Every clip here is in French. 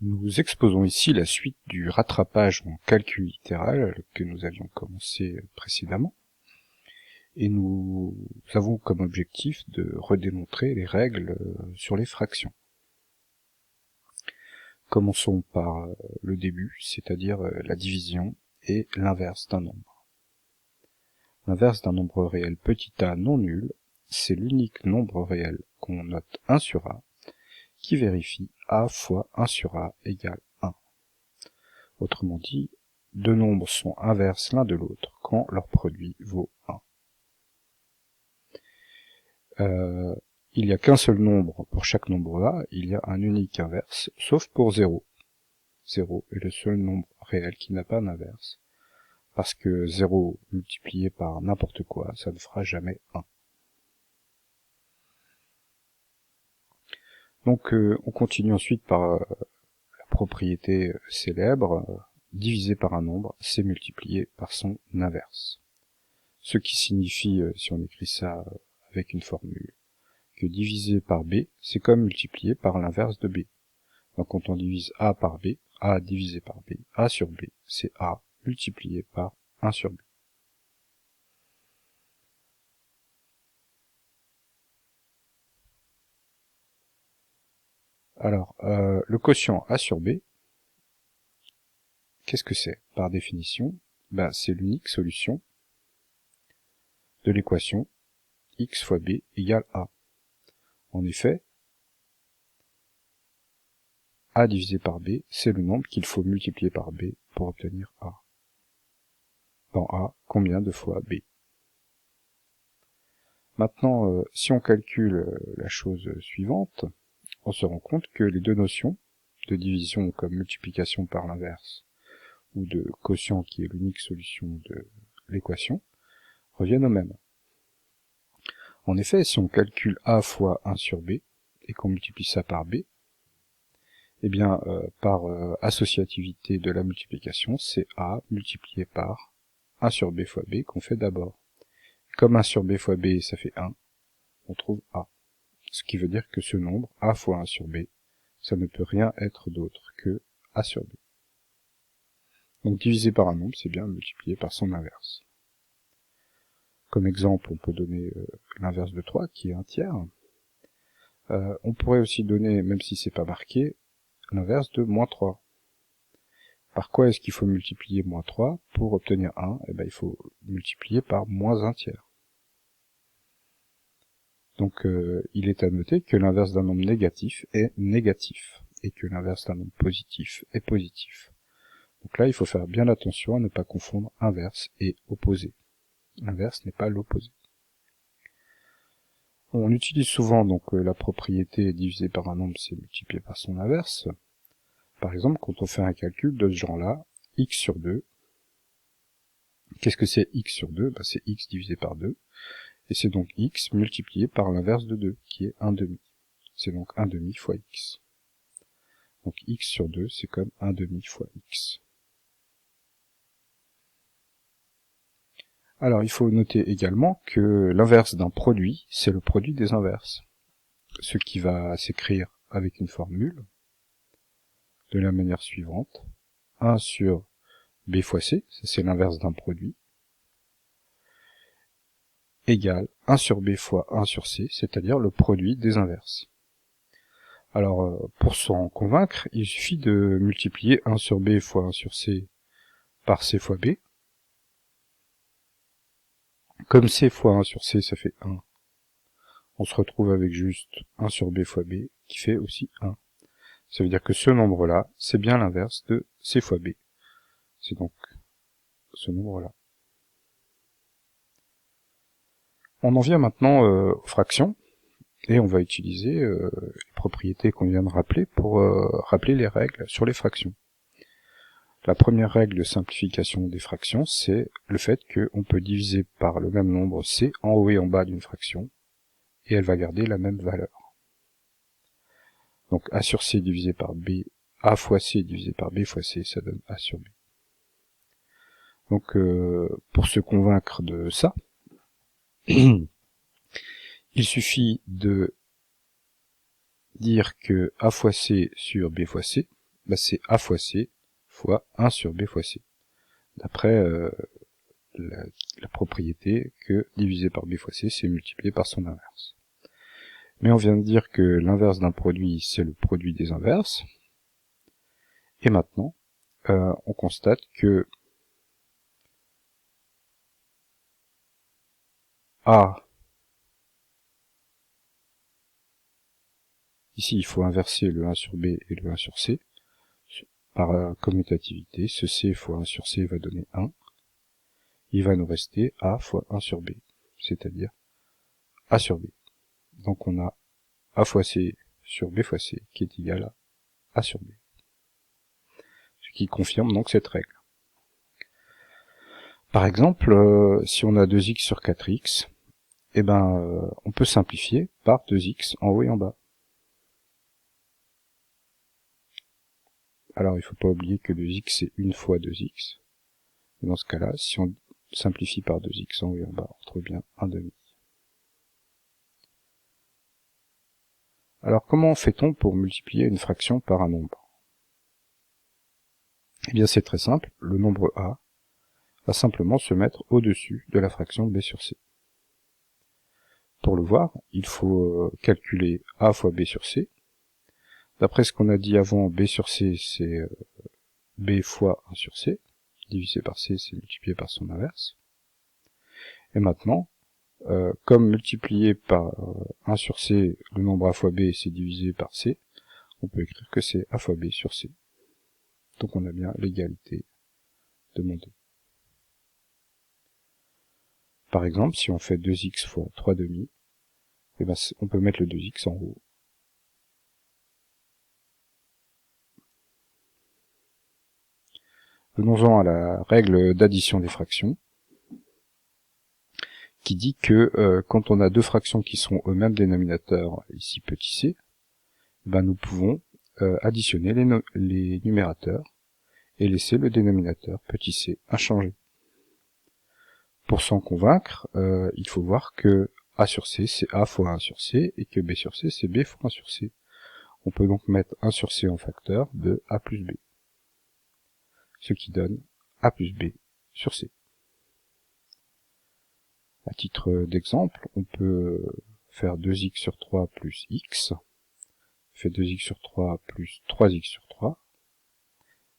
Nous exposons ici la suite du rattrapage en calcul littéral que nous avions commencé précédemment, et nous avons comme objectif de redémontrer les règles sur les fractions. Commençons par le début, c'est-à-dire la division et l'inverse d'un nombre. L'inverse d'un nombre réel petit a non nul, c'est l'unique nombre réel qu'on note 1 sur A, qui vérifie A fois 1 sur A égale 1. Autrement dit, deux nombres sont inverses l'un de l'autre quand leur produit vaut 1. Il n'y a qu'un seul nombre pour chaque nombre A, il y a un unique inverse, sauf pour 0. 0 est le seul nombre réel qui n'a pas d'inverse, parce que 0 multiplié par n'importe quoi, ça ne fera jamais 1. Donc on continue ensuite par la propriété célèbre, divisé par un nombre, c'est multiplié par son inverse. Ce qui signifie, si on écrit ça avec une formule, que divisé par B, c'est comme multiplié par l'inverse de B. Donc quand on divise A par B, A divisé par B, A sur B, c'est A multiplié par 1 sur B. Alors, le quotient A sur B, qu'est-ce que c'est? Par définition, c'est l'unique solution de l'équation x fois b égale A. En effet, A divisé par B, c'est le nombre qu'il faut multiplier par B pour obtenir A. Dans A, combien de fois B? Maintenant, si on calcule la chose suivante, on se rend compte que les deux notions, de division comme multiplication par l'inverse, ou de quotient qui est l'unique solution de l'équation, reviennent au même. En effet, si on calcule A fois 1 sur B, et qu'on multiplie ça par B, eh bien, par associativité de la multiplication, c'est A multiplié par 1 sur B fois B qu'on fait d'abord. Comme 1 sur B fois B, ça fait 1, on trouve A. Ce qui veut dire que ce nombre, A fois 1 sur B, ça ne peut rien être d'autre que A sur B. Donc diviser par un nombre, c'est bien multiplier par son inverse. Comme exemple, on peut donner l'inverse de 3, qui est un tiers. On pourrait aussi donner, même si c'est pas marqué, l'inverse de moins 3. Par quoi est-ce qu'il faut multiplier moins 3 pour obtenir 1? Eh bien, il faut multiplier par moins 1 tiers. Donc, il est à noter que l'inverse d'un nombre négatif est négatif, et que l'inverse d'un nombre positif est positif. Donc là, il faut faire bien attention à ne pas confondre inverse et opposé. L'inverse n'est pas l'opposé. On utilise souvent donc la propriété divisé par un nombre, c'est multiplié par son inverse. Par exemple, quand on fait un calcul de ce genre-là, x sur 2, qu'est-ce que c'est x sur 2? C'est x divisé par 2, et c'est donc x multiplié par l'inverse de 2, qui est 1 demi. C'est donc 1 demi fois x. Donc x sur 2, c'est comme 1 demi fois x. Alors, il faut noter également que l'inverse d'un produit, c'est le produit des inverses. Ce qui va s'écrire avec une formule de la manière suivante. 1 sur b fois c, c'est l'inverse d'un produit, égale 1 sur b fois 1 sur c, c'est-à-dire le produit des inverses. Alors, pour s'en convaincre, il suffit de multiplier 1 sur b fois 1 sur c par c fois b. Comme c fois 1 sur c, ça fait 1, on se retrouve avec juste 1 sur b fois b, qui fait aussi 1. Ça veut dire que ce nombre-là, c'est bien l'inverse de c fois b. C'est donc ce nombre-là. On en vient maintenant aux fractions, et on va utiliser les propriétés qu'on vient de rappeler pour rappeler les règles sur les fractions. La première règle de simplification des fractions, c'est le fait qu'on peut diviser par le même nombre c en haut et en bas d'une fraction, et elle va garder la même valeur. Donc a sur c divisé par b, a fois c divisé par b fois c, ça donne a sur b. Donc pour se convaincre de ça, il suffit de dire que a fois c sur b fois c, bah, c'est A fois C fois 1 sur B fois C, d'après la propriété que divisé par B fois C, c'est multiplié par son inverse. Mais on vient de dire que l'inverse d'un produit, c'est le produit des inverses. Et maintenant, on constate que A, ici il faut inverser le 1 sur B et le 1 sur C. Par commutativité, ce C fois 1 sur C va donner 1. Il va nous rester A fois 1 sur B, c'est-à-dire A sur B. Donc on a A fois C sur B fois C qui est égal à A sur B. Ce qui confirme donc cette règle. Par exemple, si on a 2x sur 4x, eh ben, on peut simplifier par 2x en haut et en bas. Alors il ne faut pas oublier que 2x c'est une fois 2x. Et dans ce cas-là, si on simplifie par 2x en haut et en bas, on retrouve bien 1 demi. Alors comment fait-on pour multiplier une fraction par un nombre? Eh bien c'est très simple, le nombre a va simplement se mettre au-dessus de la fraction b sur c. Pour le voir, il faut calculer a fois b sur c. D'après ce qu'on a dit avant, b sur c c'est b fois 1 sur c, divisé par c c'est multiplié par son inverse. Et maintenant, comme multiplié par 1 sur c, le nombre a fois b c'est divisé par c, on peut écrire que c'est a fois b sur c. Donc on a bien l'égalité demandée. Par exemple, si on fait 2x fois 3 demi, eh ben, on peut mettre le 2x en haut. Venons-en à la règle d'addition des fractions, qui dit que quand on a deux fractions qui sont au même dénominateur, ici petit c, ben nous pouvons additionner les numérateurs et laisser le dénominateur petit c inchangé. Pour s'en convaincre, il faut voir que a sur c c'est a fois 1 sur c et que b sur c c'est b fois 1 sur c. On peut donc mettre 1 sur c en facteur de a plus b, ce qui donne a plus b sur c. À titre d'exemple, on peut faire 2x sur 3 plus x, ça fait 2x sur 3 plus 3x sur 3,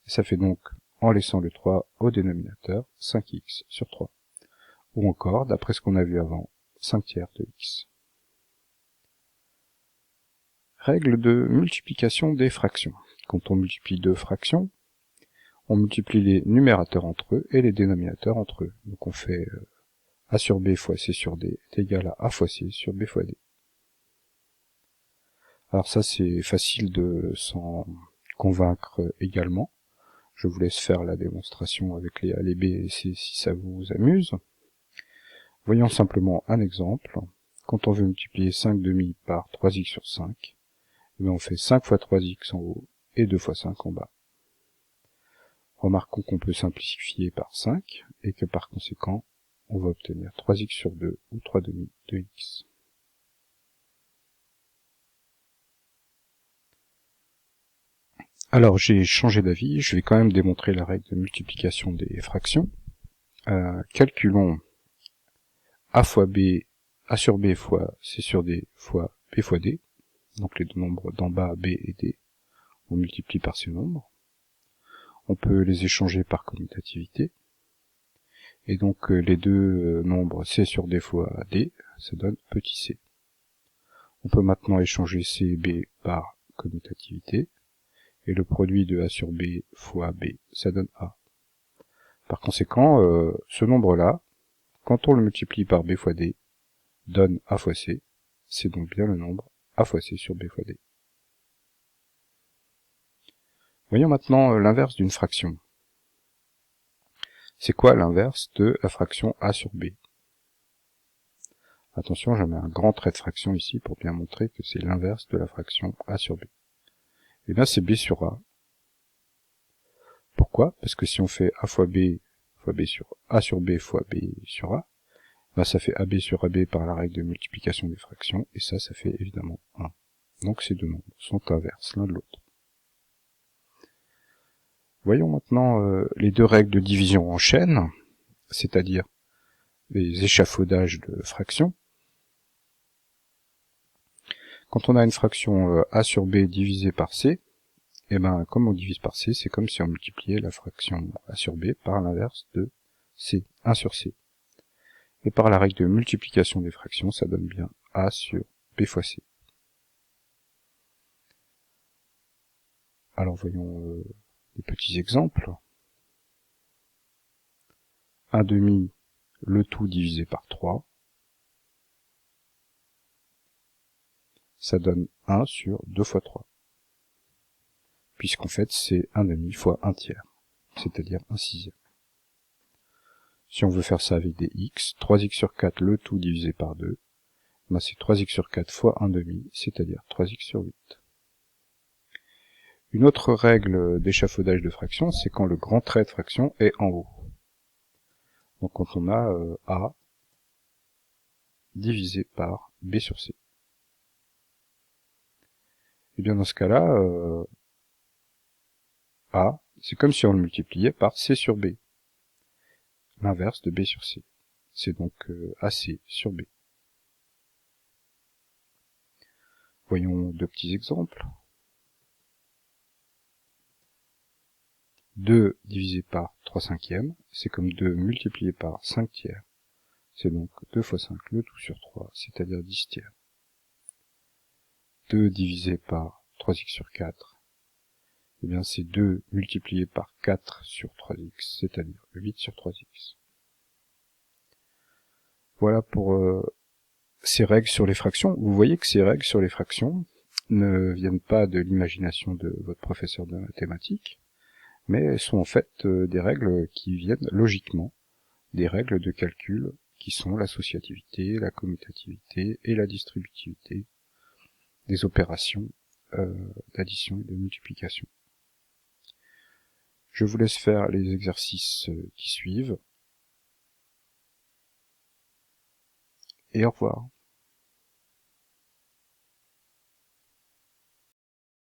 et ça fait donc, en laissant le 3 au dénominateur, 5x sur 3. Ou encore, d'après ce qu'on a vu avant, 5 tiers de x. Règle de multiplication des fractions. Quand on multiplie deux fractions, on multiplie les numérateurs entre eux et les dénominateurs entre eux. Donc on fait a sur b fois c sur d est égal à a fois c sur b fois d. Alors ça c'est facile de s'en convaincre également. Je vous laisse faire la démonstration avec les a, les b et les c si ça vous amuse. Voyons simplement un exemple. Quand on veut multiplier 5 demi par 3x sur 5, eh bien on fait 5 fois 3x en haut et 2 fois 5 en bas. Remarquons qu'on peut simplifier par 5 et que par conséquent, on va obtenir 3x sur 2 ou 3 demi de x. Alors j'ai changé d'avis, je vais quand même démontrer la règle de multiplication des fractions. Calculons a fois b, a sur b fois c sur d fois b fois d, donc les deux nombres d'en bas b et d, on multiplie par ces nombres. On peut les échanger par commutativité, et donc les deux nombres c sur d fois d, ça donne petit c. On peut maintenant échanger c et b par commutativité, et le produit de a sur b fois b, ça donne a. Par conséquent, ce nombre-là, quand on le multiplie par b fois d, donne a fois c, c'est donc bien le nombre a fois c sur b fois d. Voyons maintenant l'inverse d'une fraction. C'est quoi l'inverse de la fraction a sur b? Attention, je mets un grand trait de fraction ici pour bien montrer que c'est l'inverse de la fraction a sur b. Et bien c'est b sur a. Pourquoi? Parce que si on fait a fois b sur a sur b fois b sur a, ben ça fait ab sur ab par la règle de multiplication des fractions, et ça fait évidemment 1. Donc ces deux nombres sont inverses l'un de l'autre. Voyons maintenant les deux règles de division en chaîne, c'est-à-dire les échafaudages de fractions. Quand on a une fraction a sur b divisée par c, et ben comme on divise par c, c'est comme si on multipliait la fraction a sur b par l'inverse de c, 1 sur c. Et par la règle de multiplication des fractions, ça donne bien a sur b fois c. Alors voyons des petits exemples. 1 demi, le tout divisé par 3, ça donne 1 sur 2 fois 3. Puisqu'en fait, c'est 1 demi fois 1 tiers, c'est-à-dire 1 sixième. Si on veut faire ça avec des x, 3x sur 4, le tout divisé par 2, ben c'est 3x sur 4 fois 1 demi, c'est-à-dire 3x sur 8. Une autre règle d'échafaudage de fraction, c'est quand le grand trait de fraction est en haut. Donc quand on a a divisé par b sur c. Et bien dans ce cas-là, a, c'est comme si on le multipliait par c sur b, l'inverse de b sur c. C'est donc ac sur b. Voyons deux petits exemples. 2 divisé par 3 cinquièmes, c'est comme 2 multiplié par 5 tiers. C'est donc 2 fois 5, le tout sur 3, c'est-à-dire 10 tiers. 2 divisé par 3x sur 4, eh bien c'est 2 multiplié par 4 sur 3x, c'est-à-dire 8 sur 3x. Voilà pour ces règles sur les fractions. Vous voyez que ces règles sur les fractions ne viennent pas de l'imagination de votre professeur de mathématiques, mais elles sont en fait des règles qui viennent logiquement des règles de calcul qui sont l'associativité, la commutativité et la distributivité des opérations d'addition et de multiplication. Je vous laisse faire les exercices qui suivent et au revoir.